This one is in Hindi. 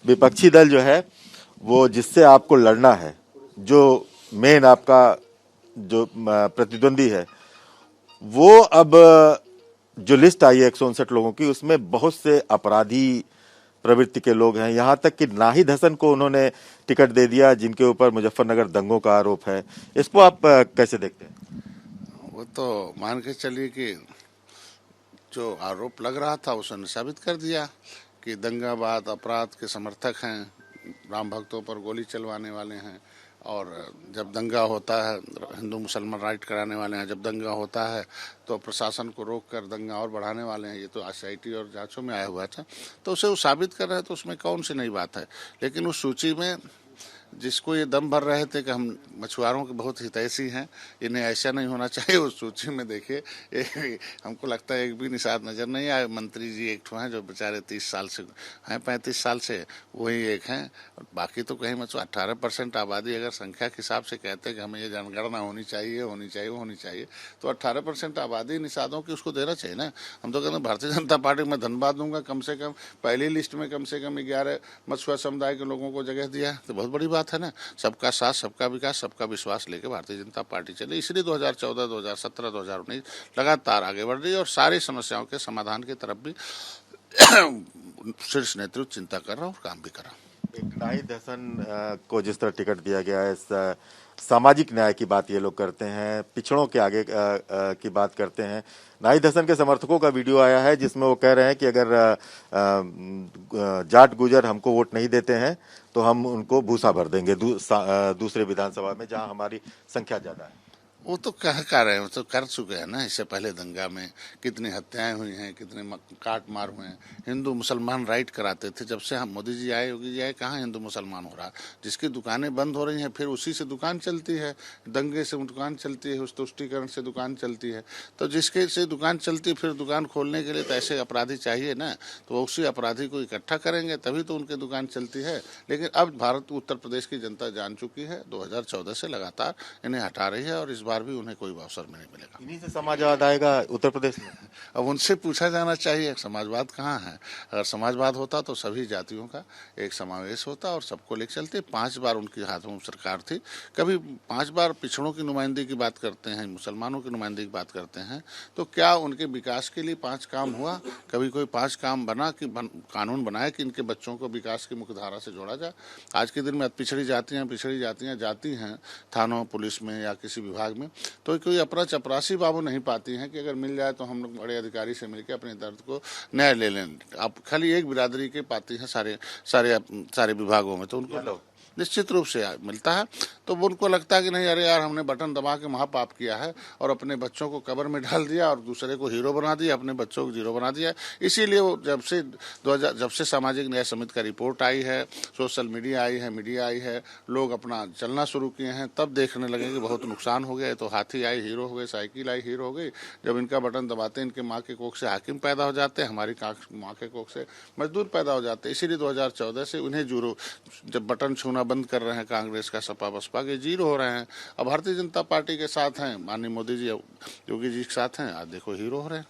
विपक्षी दल जो है वो जिससे आपको लड़ना है, जो मेन आपका जो प्रतिद्वंदी है, वो अब जो लिस्ट आई है 159 लोगों की, उसमें बहुत से अपराधी प्रवृत्ति के लोग हैं। यहां तक कि नाहिद हसन को उन्होंने टिकट दे दिया, जिनके ऊपर मुजफ्फरनगर दंगों का आरोप है। इसको आप कैसे देखते हैं? वो तो मान के चलिए कि जो आरोप लग रहा था उसने साबित कर दिया कि दंगाबाद अपराध के समर्थक हैं, राम भक्तों पर गोली चलवाने वाले हैं, और जब दंगा होता है हिंदू मुसलमान राइट कराने वाले हैं, जब दंगा होता है तो प्रशासन को रोक कर दंगा और बढ़ाने वाले हैं। ये तो SIT और जांचों में आया हुआ था, तो उसे वो साबित कर रहे हैं, तो उसमें कौन सी नई बात है। लेकिन उस सूची में जिसको ये दम भर रहे थे कि हम मछुआरों के बहुत हितैषी हैं, इन्हें ऐसा नहीं होना चाहिए, उस सूची में देखिए हमको लगता है एक भी निषाद नजर नहीं आए। मंत्री जी एक हैं जो बेचारे 30 साल से हैं, 35 साल से, वही एक हैं। बाकी तो कहीं 18% आबादी अगर संख्या के हिसाब से कहते हैं कि हमें ये जनगणना होनी चाहिए होनी चाहिए होनी चाहिए, तो 18% आबादी निषादों की उसको देना चाहिए ना। हम तो कहते हैं भारतीय जनता पार्टी में धन्यवाद दूंगा, कम से कम पहली लिस्ट में कम से कम 11 मछुआ समुदाय के लोगों को जगह दिया, तो बहुत बड़ी बात है ना। सबका साथ, सबका विकास, सबका विश्वास लेके भारतीय जनता पार्टी चले, इसलिए 2014, 2017, 2019 लगातार आगे बढ़ रही है और सारी समस्याओं के समाधान की तरफ भी शीर्ष नेतृत्व चिंता कर रहा है और काम भी कर रहा है। एक नाहिद हसन को जिस तरह टिकट दिया गया है, सामाजिक न्याय की बात ये लोग करते हैं, पिछड़ों के आगे की बात करते हैं। नाहिद हसन के समर्थकों का वीडियो आया है जिसमें वो कह रहे हैं कि अगर जाट गुजर हमको वोट नहीं देते हैं तो हम उनको भूसा भर देंगे दूसरे विधानसभा में जहां हमारी संख्या ज्यादा है। वो तो कह रहे हैं, वो तो कर चुके हैं ना। इससे पहले दंगा में कितनी हत्याएं हुई हैं, कितने काट मार हुए हैं। हिंदू मुसलमान राइट कराते थे, जब से हम मोदी जी आए, योगी जी आए, कहाँ हिंदू मुसलमान हो रहा। जिसकी दुकानें बंद हो रही हैं फिर उसी से दुकान चलती है, दंगे से दुकान चलती है, उस तुष्टीकरण से दुकान चलती है। तो जिसके से दुकान चलती है फिर दुकान खोलने के लिए तो ऐसे अपराधी चाहिए ना, तो वो उसी अपराधी को इकट्ठा करेंगे तभी तो उनकी दुकान चलती है। लेकिन अब भारत उत्तर प्रदेश की जनता जान चुकी है, 2014 से लगातार इन्हें हटा रही है और इस बार भी उन्हें कोई अवसर में नहीं मिलेगा। इन्हीं से समाजवाद आएगा उत्तर प्रदेश में। अब उनसे पूछा जाना चाहिए समाजवाद कहाँ है। अगर समाजवाद होता तो सभी जातियों का एक समावेश होता और सबको लेकर चलते। 5 बार उनके हाथों में सरकार थी, कभी 5 बार पिछड़ों की नुमाइंदगी की बात करते हैं, मुसलमानों की नुमाइंदगी की बात करते हैं, तो क्या उनके विकास के लिए 5 काम हुआ? कभी कोई 5 काम बना कि कानून बनाया कि इनके बच्चों को विकास की मुख्य धारा से जोड़ा जाए? आज के दिन में पिछड़ी जातियां जाती हैं थानों पुलिस में या किसी विभाग में, तो कोई चपरासी बाबू नहीं पाती हैं कि अगर मिल जाए तो हम लोग बड़े अधिकारी से मिलकर अपने दर्द को न्याय ले लें। आप खाली एक बिरादरी के पाती हैं सारे विभागों में, तो उनको निश्चित रूप से मिलता है। तो उनको लगता है कि नहीं, अरे यार हमने बटन दबा के महापाप किया है और अपने बच्चों को कब्र में डाल दिया और दूसरे को हीरो बना दिया, अपने बच्चों को जीरो बना दिया। इसीलिए वो जब से सामाजिक न्याय समिति का रिपोर्ट आई है, सोशल मीडिया आई है, मीडिया आई है, लोग अपना चलना शुरू किए हैं, तब देखने लगे कि बहुत नुकसान हो गया। तो हाथी आई हीरो हो गए, साइकिल आई हीरो हो गई। जब इनका बटन दबाते इनके माँ के कोख से हाकिम पैदा हो जाते हैं, हमारी माँ के कोख से मजदूर पैदा हो जाते हैं। इसीलिए 2014 से उन्हें जब बटन छूना बंद कर रहे हैं कांग्रेस का, सपा बसपा के, जीरो हो रहे हैं। अब भारतीय जनता पार्टी के साथ हैं, माननीय मोदी जी योगी जी के साथ हैं, आज देखो हीरो हो रहे हैं।